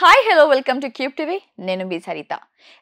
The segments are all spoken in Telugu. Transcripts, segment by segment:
Hi hello welcome to cube TV. నేను మీ సరిత.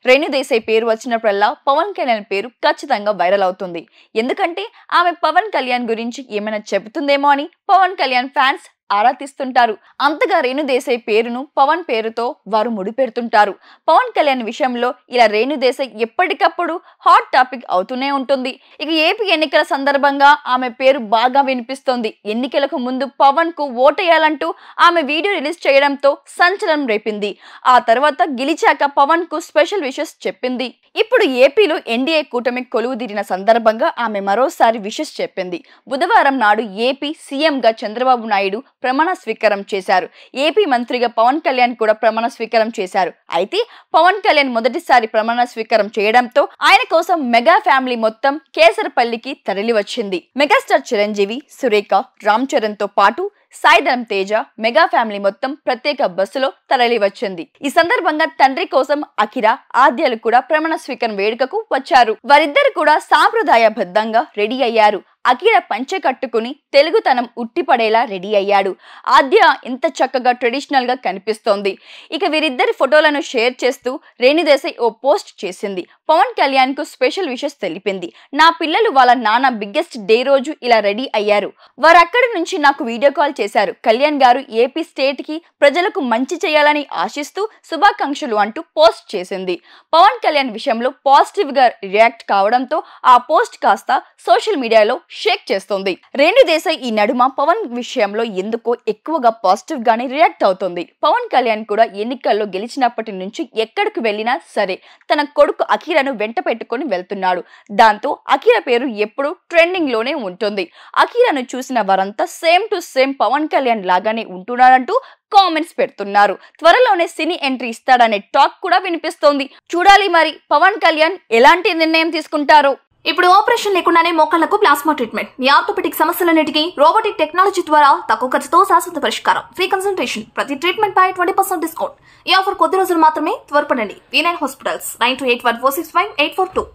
రేణు దేశాయ్ పేరు వచ్చినప్పుడల్లా పవన్ కళ్యాణ్ పేరు ఖచ్చితంగా వైరల్ అవుతుంది. ఎందుకంటే ఆమె పవన్ కళ్యాణ్ గురించి ఏమైనా చెబుతుందేమో అని పవన్ కళ్యాణ్ ఫ్యాన్స్ ఆరా తీస్తుంటారు. అంతగా రేణు దేశాయ్ పేరును పవన్ పేరుతో వారు ముడిపెడుతుంటారు. పవన్ కళ్యాణ్ విషయంలో ఇలా రేణు దేశాయ్ ఎప్పటికప్పుడు హాట్ టాపిక్ అవుతూనే ఉంటుంది. ఇక ఏపీ ఎన్నికల సందర్భంగా ఆమె పేరు బాగా వినిపిస్తోంది. ఎన్నికలకు ముందు పవన్ కు ఓటేయాలంటూ ఆమె వీడియో రిలీజ్ చేయడంతో సంచలనం రేపింది. ఆ తర్వాత గెలిచాక పవన్ కు స్పెషల్ విషెస్ చెప్పింది. ఇప్పుడు ఏపీలో ఎన్డీఏ కూటమి కొలువుదీరిన సందర్భంగా ఆమె మరోసారి విషెస్ చెప్పింది. బుధవారం నాడు ఏపీ సీఎంగా చంద్రబాబు నాయుడు ప్రమాణ స్వీకారం చేశారు. ఏపీ మంత్రిగా పవన్ కళ్యాణ్ కూడా ప్రమాణ స్వీకారం చేశారు. అయితే పవన్ కళ్యాణ్ మొదటిసారి ప్రమాణ స్వీకారం చేయడంతో ఆయన కోసం మెగా ఫ్యామిలీ మొత్తం కేసరపల్లికి తరలి వచ్చింది. మెగాస్టార్ చిరంజీవి, సురేఖ, రామ్ చరణ్ తో పాటు సాయిధరం తేజ మెగా ఫ్యామిలీ మొత్తం ప్రత్యేక బస్సులో తరలి వచ్చింది. ఈ సందర్భంగా తండ్రి కోసం అఖిర, ఆద్యలు కూడా ప్రమాణ స్వీకారం వేడుకకు వచ్చారు. వారిద్దరు కూడా సాంప్రదాయబద్ధంగా రెడీ అయ్యారు. అఖిర పంచె కట్టుకుని తెలుగుతనం ఉట్టిపడేలా రెడీ అయ్యాడు. ఆద్య ఇంత చక్కగా ట్రెడిషనల్ గా కనిపిస్తోంది. ఇక వీరిద్దరి ఫోటోలను షేర్ చేస్తూ రేణు దేశాయ్ ఓ పోస్ట్ చేసింది. పవన్ కళ్యాణ్ కు స్పెషల్ విషెస్ తెలిపింది. నా పిల్లలు వాళ్ళ నాన్న బిగ్గెస్ట్ డే రోజు ఇలా రెడీ అయ్యారు. వారు అక్కడి నుంచి నాకు వీడియో కాల్ చేశారు. కళ్యాణ్ గారు ఏపీ స్టేట్ కి ప్రజలకు మంచి చేయాలని ఆశిస్తూ శుభాకాంక్షలు అంటూ పోస్ట్ చేసింది. పవన్ కళ్యాణ్ విషయంలో పాజిటివ్ గా రియాక్ట్ కావడంతో ఆ పోస్ట్ కాస్త సోషల్ మీడియాలో షేక్ చేస్తుంది. రేణు దేశాయ్ ఈ నడుమ పవన్ విషయంలో ఎందుకో ఎక్కువగా పాజిటివ్ గానే రియాక్ట్ అవుతుంది. పవన్ కళ్యాణ్ కూడా ఎన్నికల్లో గెలిచినప్పటి నుంచి ఎక్కడికి వెళ్ళినా సరే తన కొడుకు అఖిరను వెంట పెట్టుకుని వెళ్తున్నాడు. దాంతో అఖిర పేరు ఎప్పుడు ట్రెండింగ్ లోనే ఉంటుంది. అఖిరను చూసిన వారంతా same to same Pavan Kalyan లాగానే ఉంటున్నారంటూ కామెంట్స్ పెడుతున్నారు. త్వరలోనే సినీ ఎంట్రీ ఇస్తాడనే టాక్ కూడా వినిపిస్తోంది. చూడాలి మరి పవన్ కళ్యాణ్ ఎలాంటి నిర్ణయం తీసుకుంటారో. ఇప్పుడు ఆపరేషన్ లేకుండానే మోకాళ్లకు ప్లాస్మా ట్రీట్మెంట్. మీ ఆర్థోపెటిక్ సమస్యలన్నిటికీ రోబోటిక్ టెక్నాలజీ ద్వారా తక్కువ ఖర్చుతో శాశ్వత పరిష్కారం. Free consultation. ప్రతి ట్రీట్మెంట్ పై 20% డిస్కౌంట్. ఈ ఆఫర్ కొద్ది రోజులు మాత్రమే. త్వరపడండి. V9 hospitals 9281465842.